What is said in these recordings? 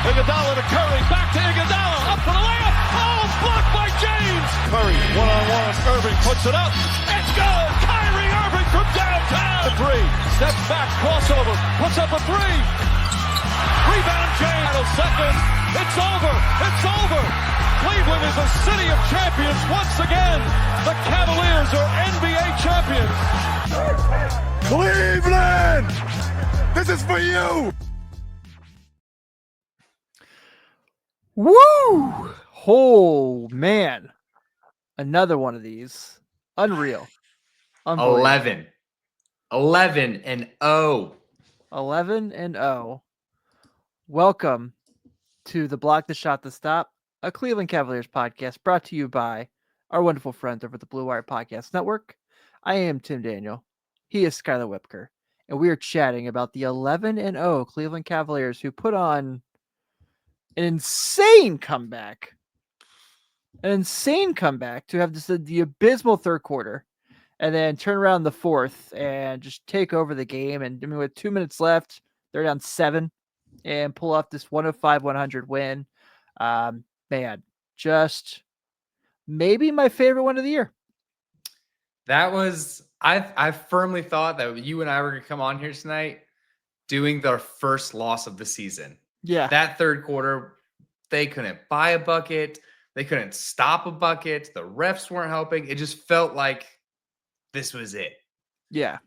Iguodala to Curry, back to Iguodala, up for the layup. Oh, blocked by James. Curry, one-on-one with Irving, puts it up. It's good. Kyrie Irving from downtown. The three, steps back, crossover, puts up a three. Rebound James, second. It's over. It's over. Cleveland is a city of champions once again. The Cavaliers are NBA champions. Cleveland, this is for you. Woo! Oh, man. Another one of these. Unreal. 11 and 0. 11 and 0. Welcome to the Block the Shot to Stop, a Cleveland Cavaliers podcast brought to you by our wonderful friends over at the Blue Wire Podcast Network. I am Tim Daniel. He is Skylar Whipker. And we are chatting about the 11 and 0 Cleveland Cavaliers who put on an insane comeback. An insane comeback to have just the abysmal third quarter and then turn around the fourth and just take over the game. And I mean, with 2 minutes left, they're down 7 and pull off this 105-100 win. Man, just maybe my favorite one of the year. That was, I firmly thought that you and I were going to come on here tonight doing their first loss of the season. Yeah. That third quarter, they couldn't buy a bucket. They couldn't stop a bucket. The refs weren't helping. It just felt like this was it. Yeah,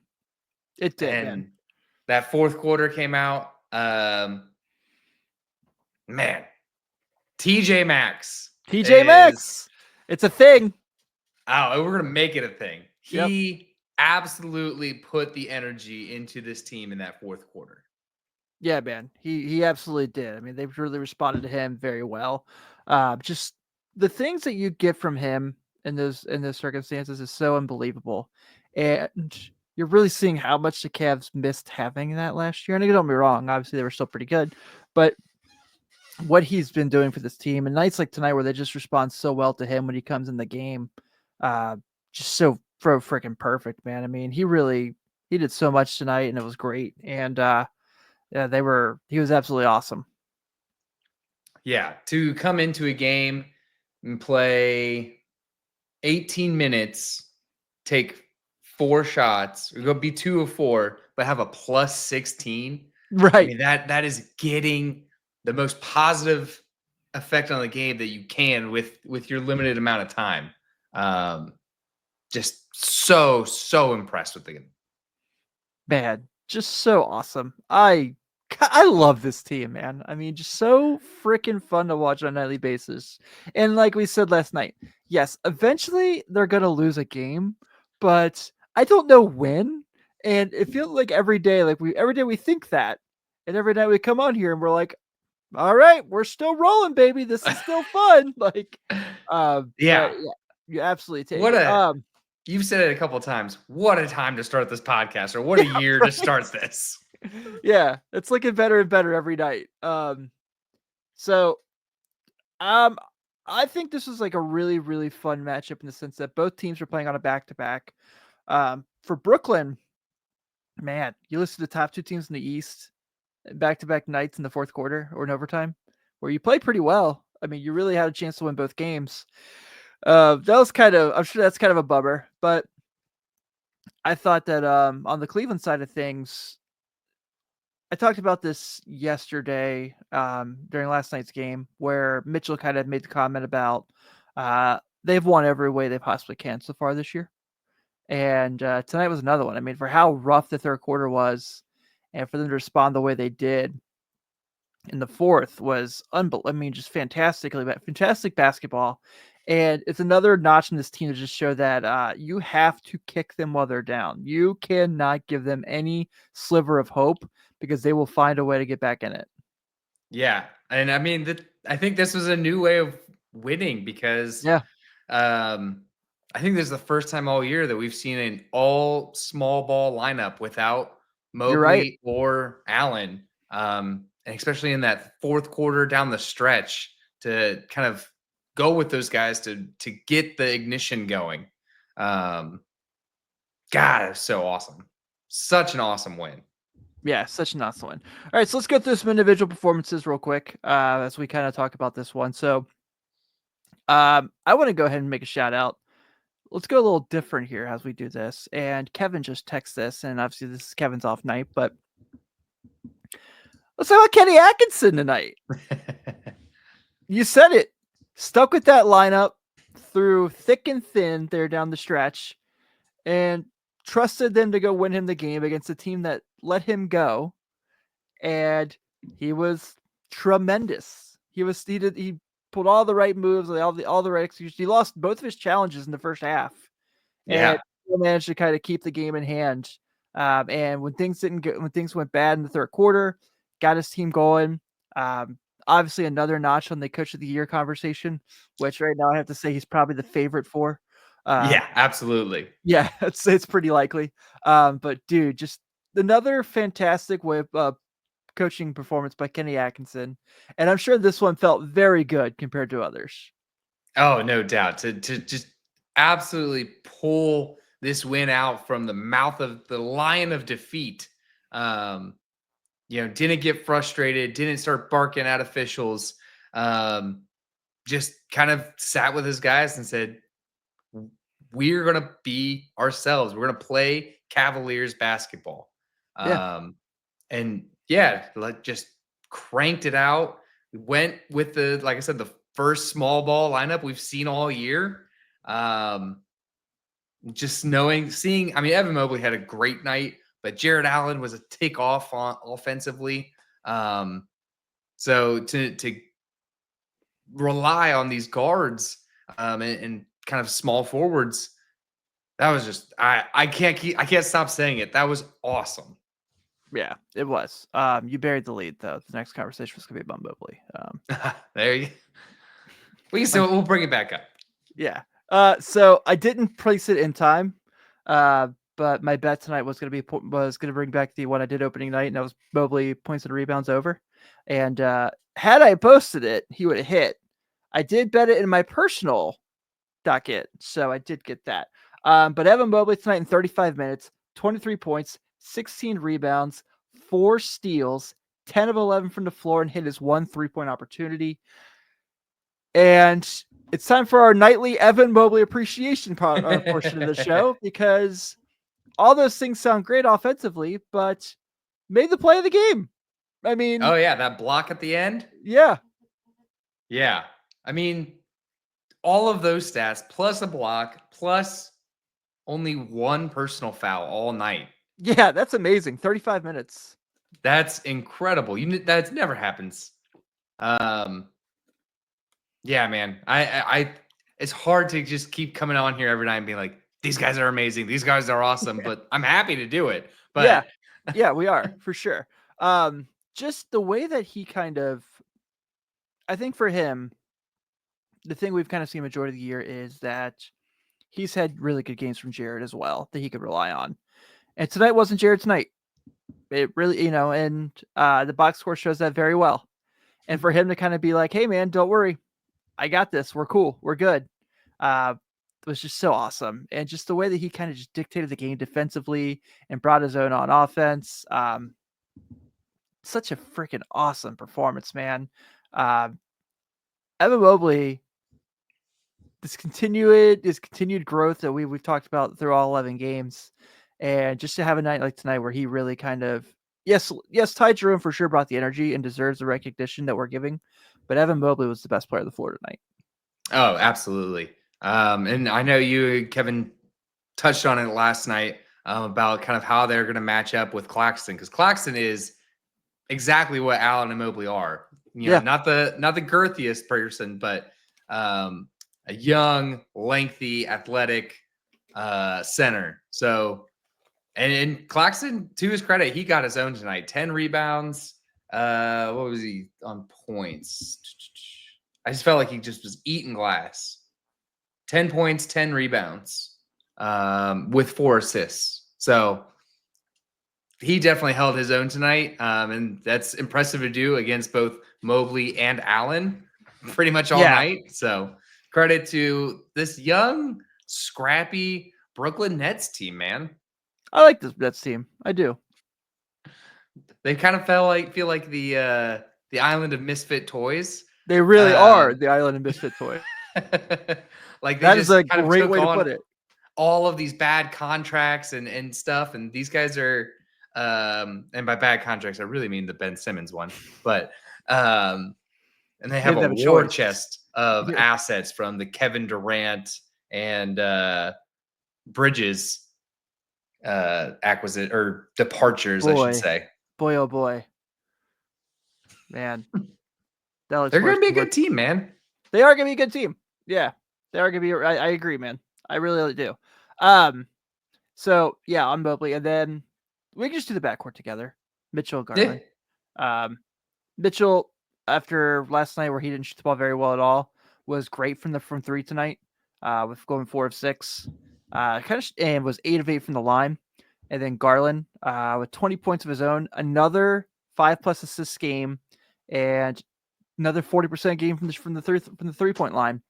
it did. And man. That fourth quarter came out. TJ Maxx. Maxx. It's a thing. Oh, we're going to make it a thing. Yep. He absolutely put the energy into this team in that fourth quarter. Yeah, man. He absolutely did. I mean, they've really responded to him very well. Just the things that you get from him in those circumstances is so unbelievable. And you're really seeing how much the Cavs missed having that last year. And don't get me wrong, obviously they were still pretty good, but what he's been doing for this team and nights like tonight where they just respond so well to him when he comes in the game, just so freaking perfect, man. I mean, he did so much tonight and it was great. And yeah, he was absolutely awesome. Yeah, to come into a game and play 18 minutes, take 4 shots, or go be 2 of 4, but have a plus 16. Right. I mean, that is getting the most positive effect on the game that you can with your limited amount of time. Just so impressed with the game. Man, just so awesome. I love this team, man. I mean, just so freaking fun to watch on a nightly basis. And like we said last night, yes, eventually they're going to lose a game, but I don't know when. And it feels like every day we think that. And every night we come on here and we're like, all right, we're still rolling, baby. This is still fun. Yeah, you absolutely take it. You've said it a couple of times. What a time to start this podcast, or what a year to start this. Yeah, it's looking better and better every night. I think this was like a really, really fun matchup in the sense that both teams were playing on a back-to-back. For Brooklyn, man, you listen to the top 2 teams in the East, back-to-back nights in the fourth quarter or in overtime, where you played pretty well. I mean, you really had a chance to win both games. I'm sure that's kind of a bummer, but I thought that on the Cleveland side of things, I talked about this yesterday during last night's game where Mitchell kind of made the comment about they've won every way they possibly can so far this year. And tonight was another one. I mean, for how rough the third quarter was and for them to respond the way they did in the fourth was unbelievable. I mean, just fantastic basketball. And it's another notch in this team to just show that you have to kick them while they're down. You cannot give them any sliver of hope because they will find a way to get back in it. Yeah. And I mean, I think this was a new way of winning because I think this is the first time all year that we've seen an all small ball lineup without Mobley or Allen. And especially in that fourth quarter down the stretch to kind of go with those guys to get the ignition going. God, it was so awesome. Such an awesome win. Yeah, such an awesome one. All right, so let's go through some individual performances real quick as we kind of talk about this one. So I want to go ahead and make a shout out. Let's go a little different here as we do this. And Kevin just texted this, and obviously this is Kevin's off night, but let's talk about Kenny Atkinson tonight. You said it. Stuck with that lineup through thick and thin there down the stretch and trusted them to go win him the game against a team that let him go. And he was tremendous. He pulled all the right moves, all the right execution. He lost both of his challenges in the first half. And he managed to kind of keep the game in hand. And when things went bad in the third quarter, got his team going. Obviously another notch on the coach of the year conversation, which right now I have to say he's probably the favorite for. Yeah, absolutely. Yeah, it's pretty likely. But dude, just another fantastic coaching performance by Kenny Atkinson. And I'm sure this one felt very good compared to others. Oh, no doubt. To just absolutely pull this win out from the mouth of the lion of defeat. Didn't get frustrated, didn't start barking at officials. Just kind of sat with his guys and said, we're going to be ourselves. We're going to play Cavaliers basketball. Just cranked it out. We went with like I said, the first small ball lineup we've seen all year. Just seeing, Evan Mobley had a great night, but Jared Allen was a takeoff on offensively. So to rely on these guards and kind of small forwards, that was just I can't stop saying it. That was awesome. Yeah, it was. You buried the lead though. The next conversation was gonna be about Mobley. There you go. We'll bring it back up. Yeah. So I didn't place it in time. But my bet tonight was gonna bring back the one I did opening night, and that was Mobley points and rebounds over. And had I posted it, he would have hit. I did bet it in my personal docket, so I did get that. But Evan Mobley tonight in 35 minutes, 23 points, 16 rebounds, 4 steals, 10 of 11 from the floor, and hit his 1 3-point opportunity. And it's time for our nightly Evan Mobley appreciation portion of the show, because all those things sound great offensively, but made the play of the game. Oh yeah, that block at the end. Yeah. All of those stats plus a block plus only 1 personal foul all night. Yeah, that's amazing. 35 minutes. That's incredible. That never happens. Yeah, man. I it's hard to just keep coming on here every night and being like, these guys are amazing. These guys are awesome. But I'm happy to do it. But yeah, we are for sure. Just the way that he I think for him, the thing we've kind of seen majority of the year is that he's had really good games from Jared as well that he could rely on. And tonight wasn't Jared's night. It really, and the box score shows that very well. And for him to kind of be like, hey man, don't worry. I got this. We're cool. We're good. It was just so awesome. And just the way that he kind of just dictated the game defensively and brought his own on offense. Such a freaking awesome performance, man. Evan Mobley, this continued growth that we've talked about through all 11 games. And just to have a night like tonight where he really kind of, yes, Ty Jerome for sure brought the energy and deserves the recognition that we're giving. But Evan Mobley was the best player of the floor tonight. Oh, absolutely. And I know you, Kevin, touched on it last night about kind of how they're going to match up with Claxton, because Claxton is exactly what Allen and Mobley are. Not the girthiest person, but a young, lengthy, athletic center. So, and Claxton, to his credit, he got his own tonight. 10 rebounds. What was he on points? I just felt like he just was eating glass. 10 points, 10 rebounds, with 4 assists. So he definitely held his own tonight. And that's impressive to do against both Mobley and Allen pretty much all night. So credit to this young, scrappy Brooklyn Nets team, man. I like this Nets team. I do. They kind of feel like the island of misfit toys. They really are the island of misfit toys. Like they That is just a kind of great took way to on put it. all of these bad contracts and stuff. And these guys are, and by bad contracts, I really mean the Ben Simmons one, but, and they have a war chest of assets from the Kevin Durant and Bridges acquisition or departures, I should say. Boy, oh boy. Man. They're going to be a good team, man. They are going to be a good team. Yeah. They are going to be. I agree, man. I really do. So, yeah, on Mobley. And then we can just do the backcourt together. Mitchell, Garland. Yeah. Mitchell, after last night where he didn't shoot the ball very well at all, was great from three tonight, with going 4 of 6, and was 8 of 8 from the line. And then Garland, with 20 points of his own, another 5+ assists game, and another 40% game from the 3-point line.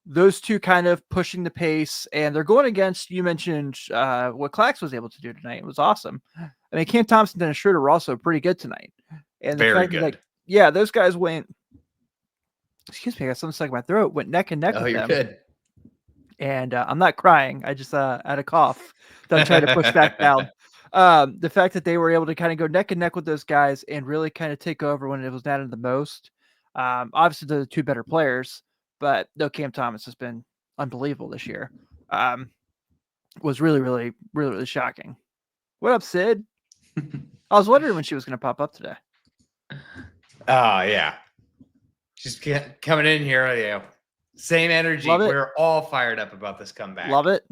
Those two kind of pushing the pace, and they're going against, you mentioned what Clax was able to do tonight. It was awesome. I mean, Cam Thompson and Schroeder were also pretty good tonight. And very good. Those guys went, excuse me, I got something stuck in my throat, went neck and neck with them. Oh, you're good. And I'm not crying. I just had a cough that I'm trying to push back down. The fact that they were able to kind of go neck and neck with those guys and really kind of take over when it was down to the most. Obviously, they're the two better players, but no, Cam Thomas has been unbelievable this year. Was really, really, really, really shocking. What up, Sid? I was wondering when she was going to pop up today. Oh, yeah. She's coming in here. You know, same energy. We're all fired up about this comeback. Love it.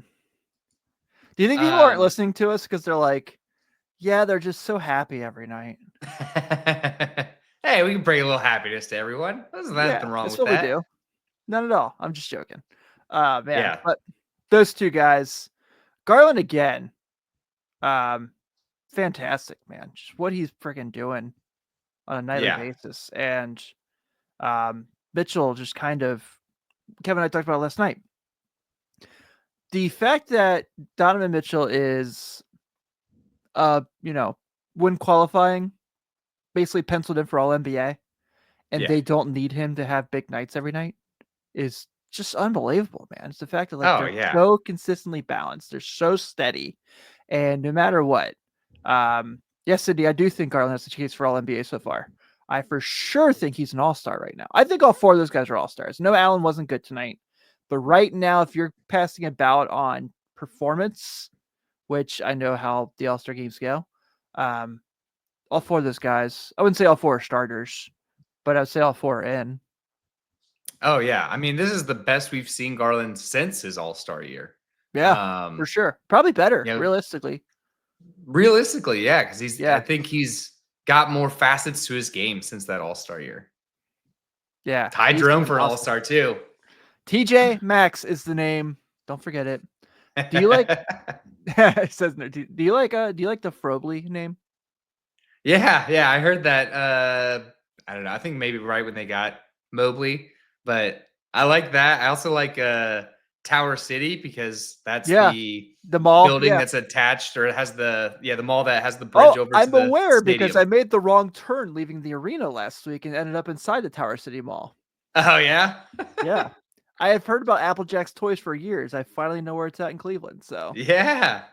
Do you think people aren't listening to us because they're like, yeah, they're just so happy every night? Hey, we can bring a little happiness to everyone. There's nothing wrong with that. That's what we do. Not at all. I'm just joking. Man. Yeah. But those two guys, Garland again, fantastic, man. Just what he's freaking doing on a nightly basis. And Mitchell just kind of, Kevin and I talked about it last night. The fact that Donovan Mitchell is, when qualifying, basically penciled in for all NBA, and they don't need him to have big nights every night is just unbelievable, man. It's the fact that they're so consistently balanced. They're so steady. And no matter what, yes, Cindy, I do think Garland has the chance for all NBA so far. I for sure think he's an all-star right now. I think all 4 of those guys are all-stars. No, Allen wasn't good tonight. But right now, if you're passing about on performance, which I know how the all-star games go, all 4 of those guys, I wouldn't say all 4 are starters, but I would say all 4 are in. Oh, yeah. I mean, this is the best we've seen Garland since his all-star year. Yeah, for sure. Probably better, realistically. Realistically, yeah, because I think he's got more facets to his game since that all-star year. Yeah. Ty Jerome for awesome. All-star too. TJ Maxx is the name. Don't forget it. Do you like it says no, do you like the Frobley name? Yeah, I heard that. I don't know. I think maybe right when they got Mobley, but I like that. I also like Tower City because that's the mall building that's attached, or it has the mall that has the bridge over. I'm aware because I made the wrong turn leaving the arena last week and ended up inside the Tower City Mall. Oh yeah, yeah. I have heard about Applejack's Toys for years. I finally know where it's at in Cleveland. So yeah,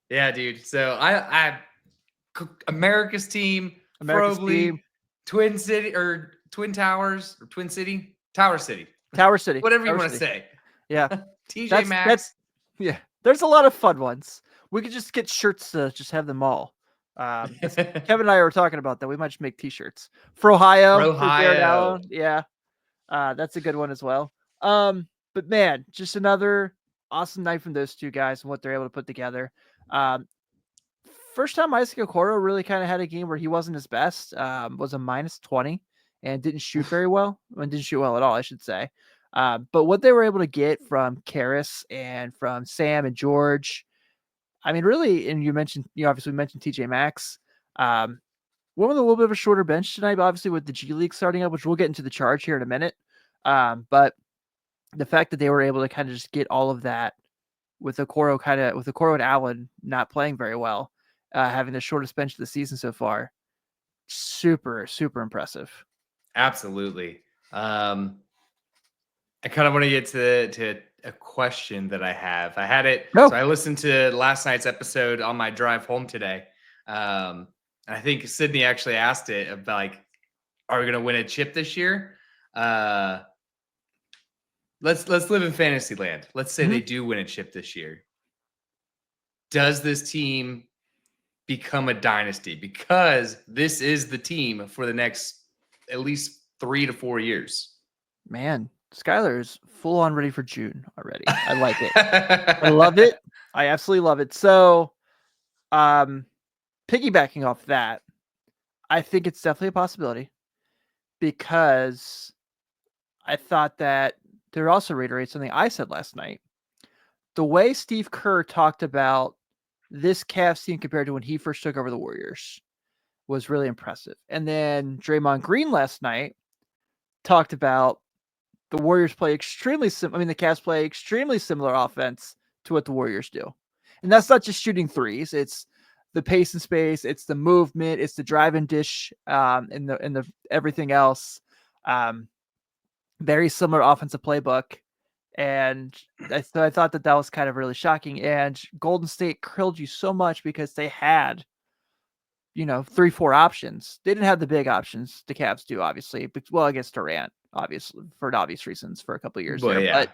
dude. So I America's team, Mobley, Twin City or Twin Towers or Twin City, Tower City, whatever you want to say. Yeah, TJ Maxx. Yeah, there's a lot of fun ones. We could just get shirts to just have them all. Kevin and I were talking about that. We might just make T-shirts for Ohio. Yeah, that's a good one as well. But man, just another awesome night from those two guys and what they're able to put together. First time Isaac Okoro really kind of had a game where he wasn't his best. Was a -20 and didn't shoot very well. And didn't shoot well at all, I should say. But what they were able to get from Karras and from Sam and George, I mean, really, and you obviously mentioned TJ Maxx. One with a little bit of a shorter bench tonight, but obviously with the G League starting up, which we'll get into the charge here in a minute. But the fact that they were able to kind of just get all of that with Okoro and Allen not playing very well, having the shortest bench of the season so far. Super, super impressive. Absolutely. I kind of want to get to a question that I have. I had it. No. So I listened to last night's episode on my drive home today. And I think Sydney actually asked it about like, are we going to win a chip this year? Let's live in fantasy land. Let's say they do win a chip this year. Does this team become a dynasty? Because this is the team for the next at least 3 to 4 years. Man, Skylar is full on ready for June already. I like it. I love it. I absolutely love it. So, piggybacking off that, I think it's definitely a possibility because I thought that there also reiterates something I said last night. The way Steve Kerr talked about this Cavs team compared to when he first took over the Warriors was really impressive. And then Draymond Green last night talked about the Warriors play extremely the Cavs play extremely similar offense to what the Warriors do. And that's not just shooting threes. It's the pace and space. It's the movement. It's the drive and dish, and the everything else. Very similar offensive playbook. And I thought that was kind of really shocking. And Golden State killed you so much because they had, 3-4 options. They didn't have the big options the Cavs do, obviously. But, well, I guess Durant, obviously, for obvious reasons, for a couple of years there. Yeah.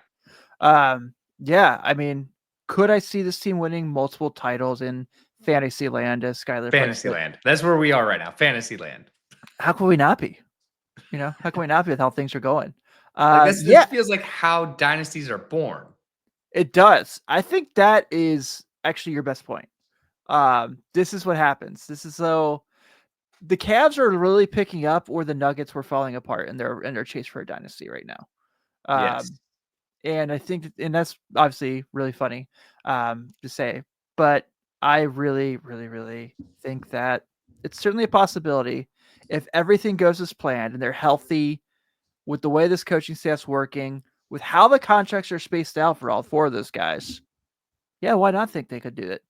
But, I mean, could I see this team winning multiple titles in fantasy land as Skylar? Fantasy land. That's where we are right now. Fantasy land. How can we not be? How can we not be with how things are going? This feels like how dynasties are born. It does. I think that is actually your best point. This is what happens. This is so the Cavs are really picking up where the Nuggets were falling apart in their chase for a dynasty right now. Yes. And I think and that's obviously really funny to say, but I really, really, really think that it's certainly a possibility if everything goes as planned and they're healthy with the way this coaching staff's working, with how the contracts are spaced out for all 4 of those guys. Yeah, why not think they could do it?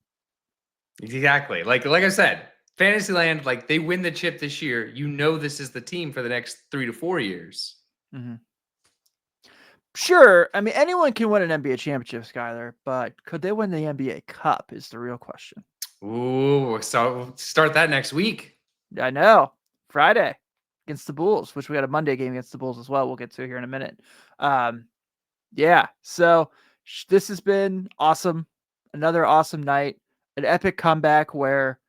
Exactly. Like I said, Fantasyland, like they win the chip this year. This is the team for the next 3 to 4 years. Mm-hmm. Sure. I mean, anyone can win an NBA championship, Skylar, but could they win the NBA Cup is the real question. Ooh, so we'll start that next week. I know. Friday against the Bulls, which we got a Monday game against the Bulls as well. We'll get to here in a minute. So this has been awesome. Another awesome night. An epic comeback where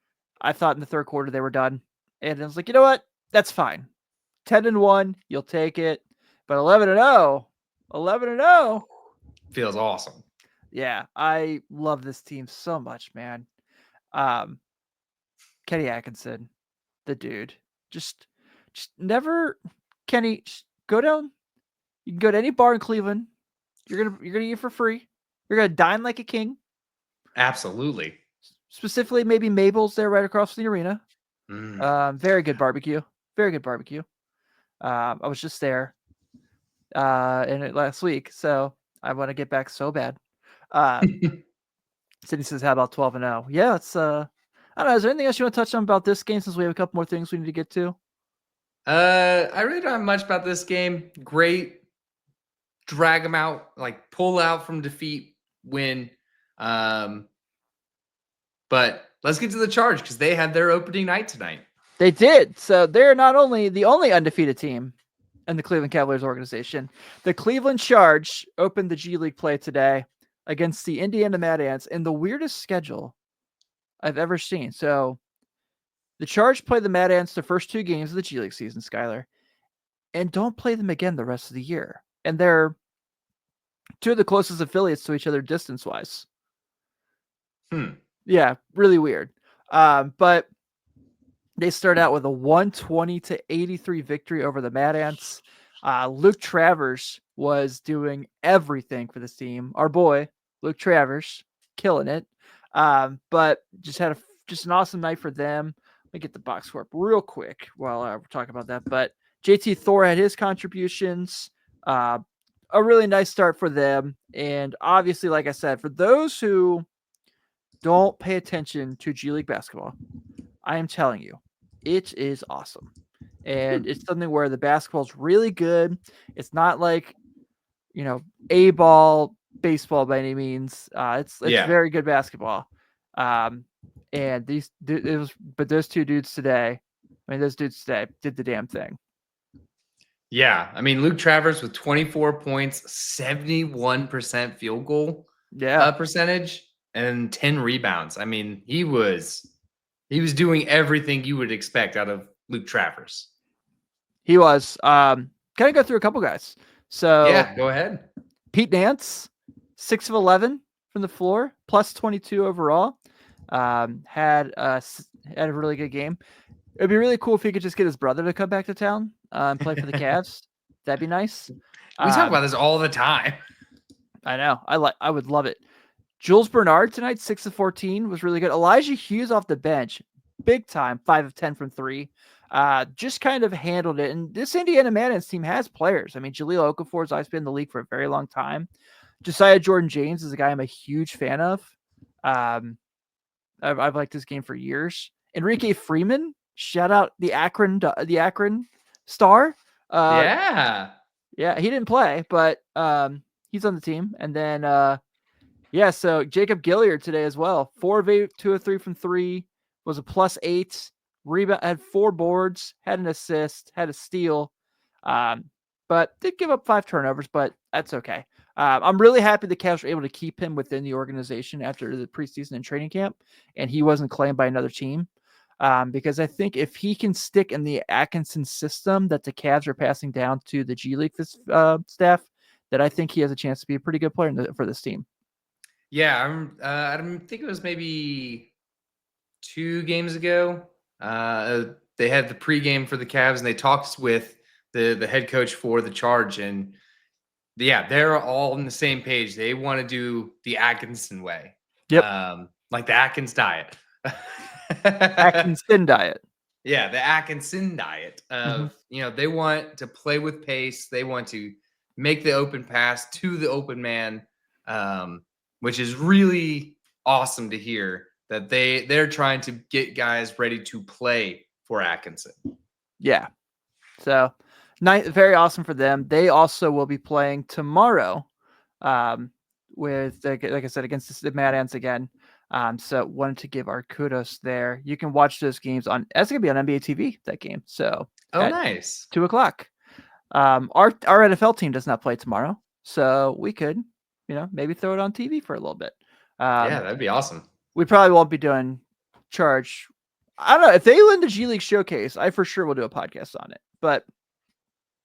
I thought in the third quarter they were done. And I was like, you know what? That's fine. 10-1, you'll take it. But 11-0 feels awesome. Yeah, I love this team so much, man. Kenny Atkinson, the dude. Just never Kenny, just go down. You can go to any bar in Cleveland. You're gonna eat for free. You're gonna dine like a king. Absolutely. Specifically, maybe Mabel's there right across from the arena. Very good barbecue. Very good barbecue. I was just there in it last week, so I want to get back so bad. Sydney says, "How about 12-0?" Yeah, it's I don't know. Is there anything else you want to touch on about this game since we have a couple more things we need to get to? I really don't have much about this game. Great, drag them out, like pull out from defeat, win. But let's get to the Charge because they had their opening night tonight. They did. So they're not only the only undefeated team in the Cleveland Cavaliers organization. The Cleveland Charge opened the G League play today against the Indiana Mad Ants in the weirdest schedule I've ever seen. So the Charge play the Mad Ants the first 2 games of the G League season, Skylar, and don't play them again the rest of the year. And they're 2 of the closest affiliates to each other distance-wise. Yeah, really weird. But they start out with a 120-83 victory over the Mad Ants. Luke Travers was doing everything for this team. Our boy, Luke Travers, killing it. But just had an awesome night for them. Let me get the box score up real quick while we're talking about that. But JT Thor had his contributions. A really nice start for them. And obviously, like I said, for those who don't pay attention to G League basketball, I am telling you, it is awesome. And it's something where the basketball's really good. It's not like, A-ball baseball by any means. It's very good basketball. And those two dudes today, those dudes today did the damn thing. Yeah. I mean, Luke Travers with 24 points, 71% field goal percentage, and 10 rebounds. I mean, he was doing everything you would expect out of Luke Travers. He was. Can I go through a couple guys? So yeah, go ahead. Pete Nance, 6 of 11 from the floor, plus 22 overall. Had a really good game. It'd be really cool if he could just get his brother to come back to town and play for the Cavs. That'd be nice. We talk about this all the time. I know. I would love it. Jules Bernard tonight, 6 of 14, was really good. Elijah Hughes off the bench, big time, 5 of 10 from 3. Just kind of handled it. And this Indiana Madness team has players. I mean, Jahlil Okafor's always been in the league for a very long time. Josiah Jordan-James is a guy I'm a huge fan of. I've liked this game for years. Enrique Freeman, shout out the Akron star. Yeah, he didn't play, but he's on the team. And then so Jacob Gilliard today as well. 4 of 8, 2 of 3 from 3, was a +8. Rebound, had 4 boards, had an assist, had a steal, but did give up 5 turnovers, but that's okay. I'm really happy the Cavs were able to keep him within the organization after the preseason and training camp, and he wasn't claimed by another team. Because I think if he can stick in the Atkinson system that the Cavs are passing down to the G League staff, that I think he has a chance to be a pretty good player for this team. Yeah, I think it was maybe 2 games ago. They had the pregame for the Cavs, and they talked with the head coach for the Charge, and they're all on the same page. They want to do the Atkinson way. Yep. Like the Atkins diet. Atkinson diet. Yeah, the Atkinson diet of, they want to play with pace. They want to make the open pass to the open man, which is really awesome to hear that they're trying to get guys ready to play for Atkinson. Yeah. So very awesome for them. They also will be playing tomorrow with, like I said, against the Mad Ants again. So wanted to give our kudos there. You can watch those games that's going to be on NBA TV, that game. So nice. 2:00. Our NFL team does not play tomorrow, so we could, maybe throw it on TV for a little bit. That'd be awesome. We probably won't be doing Charge. I don't know if they win the G League Showcase. I for sure will do a podcast on it, but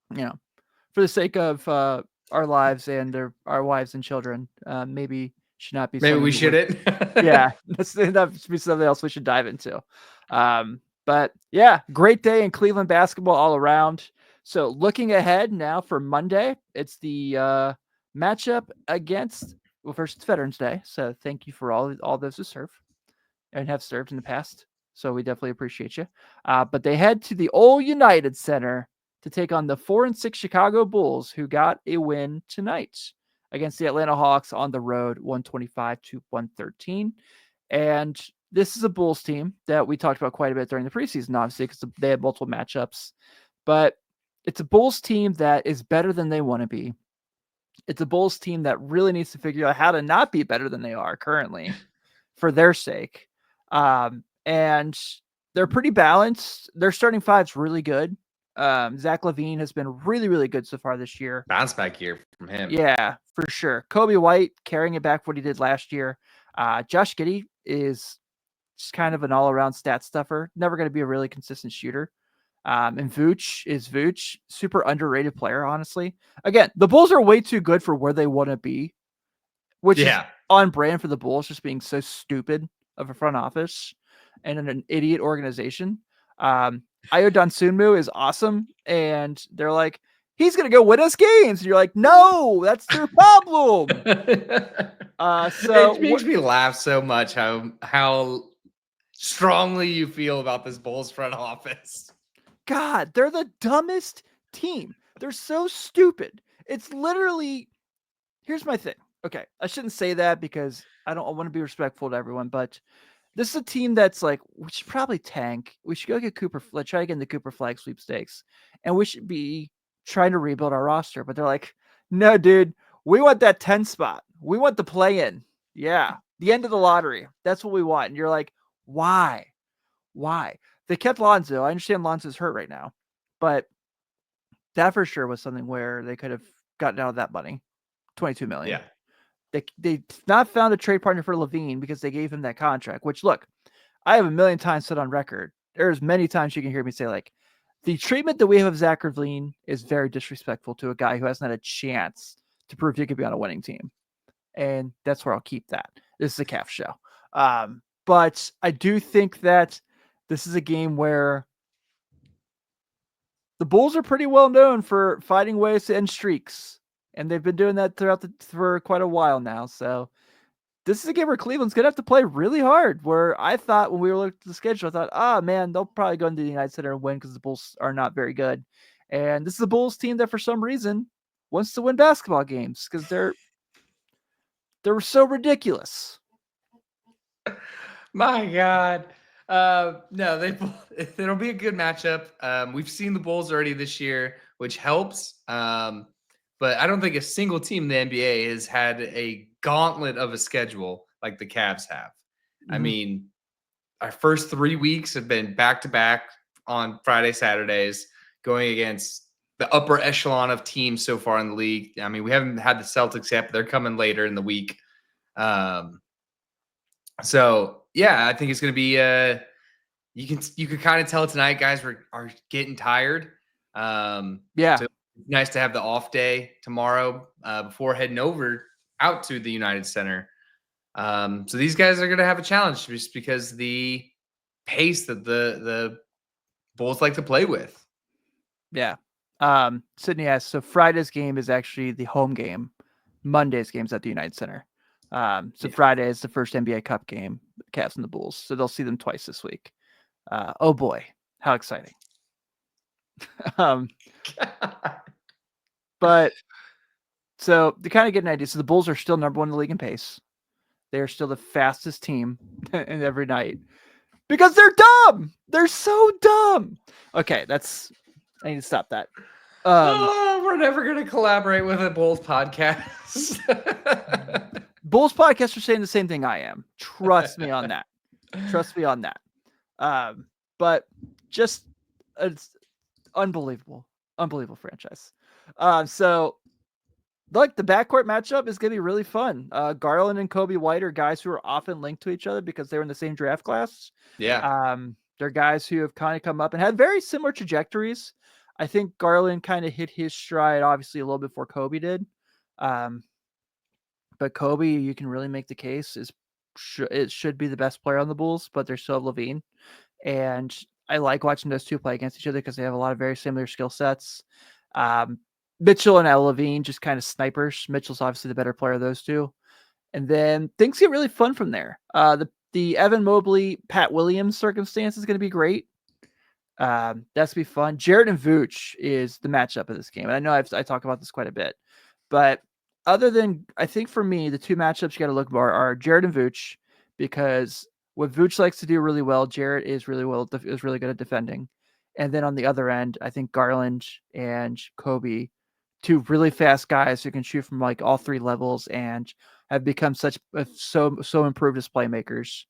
for the sake of our lives and our wives and children, maybe should not be. Maybe we shouldn't. Yeah, that should be something else we should dive into. But yeah, great day in Cleveland basketball all around. So looking ahead now for Monday, it's the matchup against. Well, first it's Veterans Day, so thank you for all those who serve and have served in the past. So we definitely appreciate you. But they head to the old United Center to take on the 4-6 Chicago Bulls, who got a win tonight against the Atlanta Hawks on the road, 125-113. And this is a Bulls team that we talked about quite a bit during the preseason, obviously, because they had multiple matchups. But it's a Bulls team that is better than they want to be. It's a Bulls team that really needs to figure out how to not be better than they are currently for their sake. And they're pretty balanced. Their starting five's really good. Zach LaVine has been really, really good so far this year. Bounce back year from him. Yeah, for sure. Kobe White carrying it back what he did last year. Josh Giddey is just kind of an all-around stat stuffer. Never going to be a really consistent shooter. And Vooch, super underrated player, honestly. Again, the Bulls are way too good for where they want to be, which is on brand for the Bulls, just being so stupid of a front office and an idiot organization. Ayo Dosunmu is awesome, and they're like, he's going to go win us games. And you're like, no, that's their problem. So it makes me laugh so much how strongly you feel about this Bulls front office. God, they're the dumbest team. They're so stupid. It's literally, here's my thing. okay, I shouldn't say that because I want to be respectful to everyone, but this is a team that's like, we should probably tank. We should go get try to get in the Cooper Flag sweepstakes, and we should be trying to rebuild our roster. But they're like, no, dude, we want that 10 spot. We want the play in. Yeah, the end of the lottery. That's what we want. And you're like, why? Why? They kept Lonzo. I understand Lonzo's hurt right now, but that for sure was something where they could have gotten out of that money, $22 million. Yeah. They not found a trade partner for Levine because they gave him that contract, which, look, I have a million times said on record. There's many times you can hear me say, like, the treatment that we have of Zach Levine is very disrespectful to a guy who hasn't had a chance to prove he could be on a winning team. And that's where I'll keep that. This is a calf show. But I do think that this is a game where the Bulls are pretty well known for finding ways to end streaks. And they've been doing that for quite a while now. So this is a game where Cleveland's going to have to play really hard. Where I thought when we were looking at the schedule, I thought, man, they'll probably go into the United Center and win because the Bulls are not very good. And this is a Bulls team that for some reason wants to win basketball games because they're so ridiculous. My God. No, it'll be a good matchup. We've seen the Bulls already this year, which helps. But I don't think a single team in the NBA has had a gauntlet of a schedule like the Cavs have. Mm-hmm. I mean, our first 3 weeks have been back-to-back on Friday, Saturdays, going against the upper echelon of teams so far in the league. I mean, we haven't had the Celtics yet, but they're coming later in the week. So, yeah, I think it's going to be you can kind of tell tonight guys are getting tired. Yeah. So nice to have the off day tomorrow before heading out to the United Center. So these guys are going to have a challenge just because the pace that the Bulls like to play with. Yeah. Sydney asks, so Friday's game is actually the home game. Monday's game's at the United Center. Friday is the first NBA Cup game, Cavs and the Bulls. So they'll see them twice this week. Oh boy, how exciting. But so to kind of get an idea, so the Bulls are still number one in the league in pace. They are still the fastest team in every night because they're dumb. They're so dumb. Okay, I need to stop that. We're never going to collaborate with a Bulls podcast. Bulls podcasts are saying the same thing I am. Trust me on that. But just it's unbelievable franchise. So like the backcourt matchup is going to be really fun. Garland and Kobe White are guys who are often linked to each other because they were in the same draft class. Yeah. They're guys who have kind of come up and had very similar trajectories. I think Garland kind of hit his stride, obviously, a little before Kobe did. But Kobe, you can really make the case, it should be the best player on the Bulls, but they're still Levine. And I like watching those two play against each other because they have a lot of very similar skill sets. Mitchell and Levine, just kind of snipers. Mitchell's obviously the better player of those two. And then things get really fun from there. The Evan Mobley, Pat Williams circumstance is going to be great. That's going to be fun. Jarrett and Vooch is the matchup of this game. And I know I talk about this quite a bit. But other than, I think for me, the two matchups you got to look for are Jarrett and Vooch, because what Vooch likes to do really well, Jarrett is really good at defending. And then on the other end, I think Garland and Kobe, two really fast guys who can shoot from like all three levels and have become so improved as playmakers.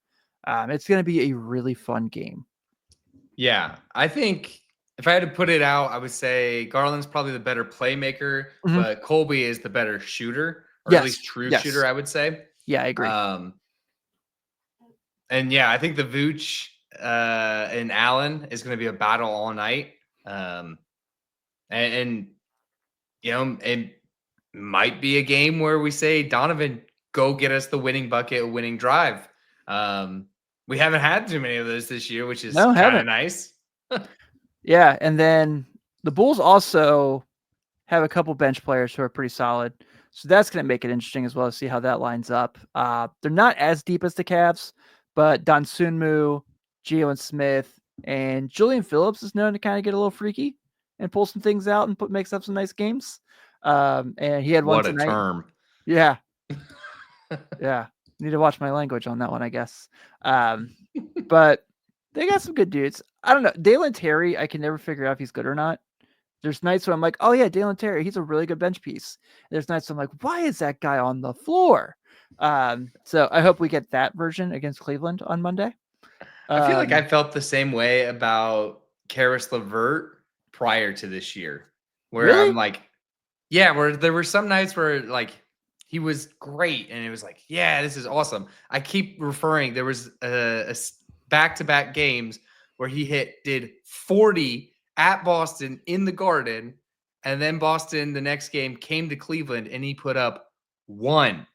It's going to be a really fun game. Yeah, I think if I had to put it out, I would say Garland's probably the better playmaker, but Kobe is the better shooter, or at least true shooter, I would say. Yeah, I agree. And yeah, I think the Vooch and Allen is going to be a battle all night. And you know, it might be a game where we say, Donovan, go get us the winning bucket, a winning drive. We haven't had too many of those this year, which is kind of nice. Yeah, and then the Bulls also have a couple bench players who are pretty solid. So that's going to make it interesting as well to see how that lines up. They're not as deep as the Cavs, but Don Sunmu, Jalen Smith, and Julian Phillips is known to kind of get a little freaky and pull some things out and makes up some nice games. And he had one tonight. What a term. Yeah. Yeah. Need to watch my language on that one, I guess. But they got some good dudes. I don't know. Dalen Terry, I can never figure out if he's good or not. There's nights when I'm like, oh yeah, Dalen Terry, he's a really good bench piece. There's nights I'm like, why is that guy on the floor? So I hope we get that version against Cleveland on Monday. I feel like I felt the same way about Karis LeVert prior to this year, where Really? I'm like, yeah, where there were some nights where like he was great and it was like, yeah, this is awesome. I keep referring, there was a back-to-back games where he did 40 at Boston in the Garden, and then Boston the next game came to Cleveland and he put up 1.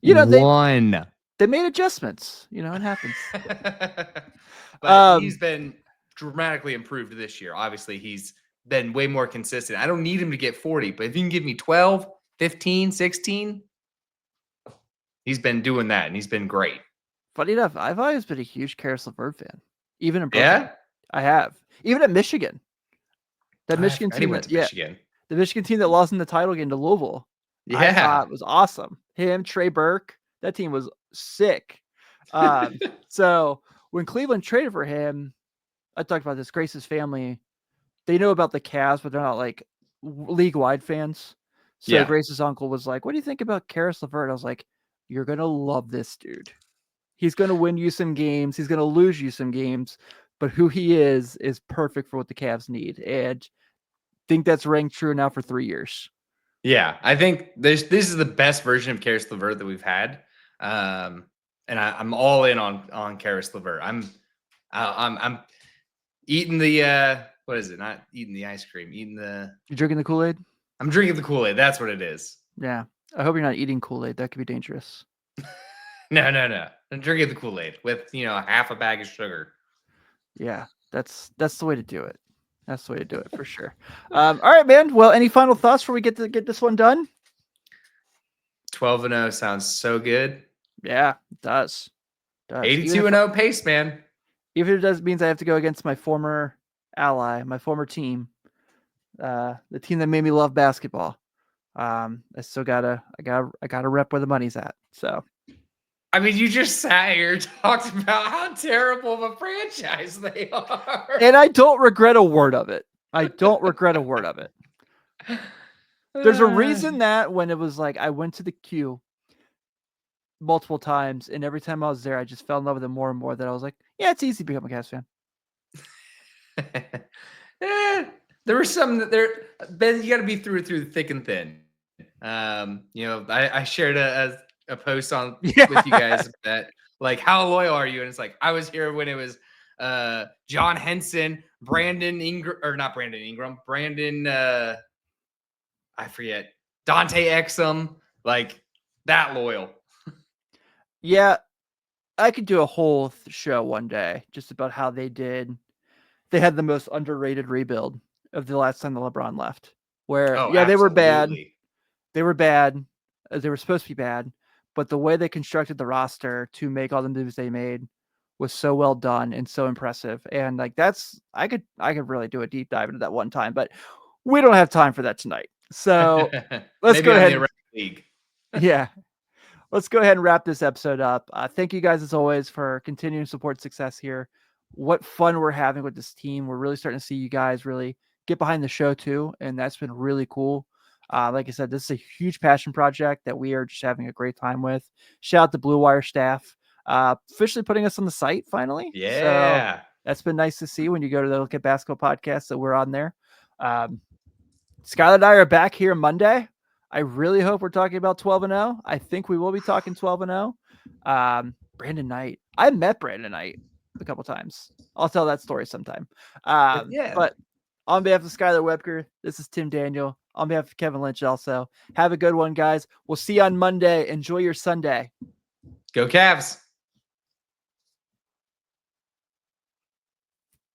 They made adjustments. It happens. But he's been dramatically improved this year. Obviously, he's been way more consistent. I don't need him to get 40, but if you can give me 12, 15, 16, he's been doing that, and he's been great. Funny enough, I've always been a huge Karis LeVert fan, even in Brooklyn. Yeah? I have. Even at Michigan. That Michigan team Michigan. The Michigan team that lost in the title game to Louisville. Yeah. I thought it was awesome. Him, Trey Burke, that team was sick. So when Cleveland traded for him, I talked about this. Grace's family, they know about the Cavs, but they're not like league-wide fans. So Grace's uncle was like, what do you think about Karis LeVert? I was like, you're going to love this dude. He's going to win you some games. He's going to lose you some games. But who he is perfect for what the Cavs need. And I think that's rang true now for 3 years. Yeah, I think this is the best version of Karis LeVert that we've had. And I'm all in on Karis LeVert. I'm eating the what is it? Not eating the ice cream. You drinking the Kool-Aid? I'm drinking the Kool-Aid. That's what it is. Yeah. I hope you're not eating Kool-Aid. That could be dangerous. No. I'm drinking the Kool-Aid with half a bag of sugar. Yeah, that's the way to do it. That's the way to do it for sure. All right, man. Well, any final thoughts before we get this one done? 12-0 sounds so good. Yeah, it does. 82-0 pace, man. Even if it means I have to go against my former ally, my former team, the team that made me love basketball. I still gotta rep where the money's at. So. I mean, you just sat here and talked about how terrible of a franchise they are. And I don't regret a word of it. There's a reason that when it was like I went to the queue multiple times, and every time I was there, I just fell in love with it more and more, that I was like, yeah, it's easy to become a Cavs fan. There were some that Ben, you got to be through thick and thin. I shared a post on with you guys that like, how loyal are you? And it's like, I was here when it was John Henson, Brandon I forget, Dante Exum, like that loyal. Yeah, I could do a whole show one day just about how they did. They had the most underrated rebuild of the last time the LeBron left. Where they were bad. They were bad. They were supposed to be bad. But the way they constructed the roster to make all the moves they made was so well done and so impressive. And like I could really do a deep dive into that one time, but we don't have time for that tonight. So let's go ahead. Yeah. Let's go ahead and wrap this episode up. Thank you guys as always for continuing to support success here. What fun we're having with this team. We're really starting to see you guys really get behind the show too. And that's been really cool. Like I said, this is a huge passion project that we are just having a great time with. Shout out to Blue Wire staff, officially putting us on the site finally. Yeah. So that's been nice to see when you go to the Look at Basketball podcast that we're on there. Skylar and I are back here Monday. I really hope we're talking about 12-0. I think we will be talking 12-0. Brandon Knight. I met Brandon Knight a couple times. I'll tell that story sometime. But on behalf of Skylar Webker, this is Tim Daniel. On behalf of Kevin Lynch also. Have a good one, guys. We'll see you on Monday. Enjoy your Sunday. Go Cavs.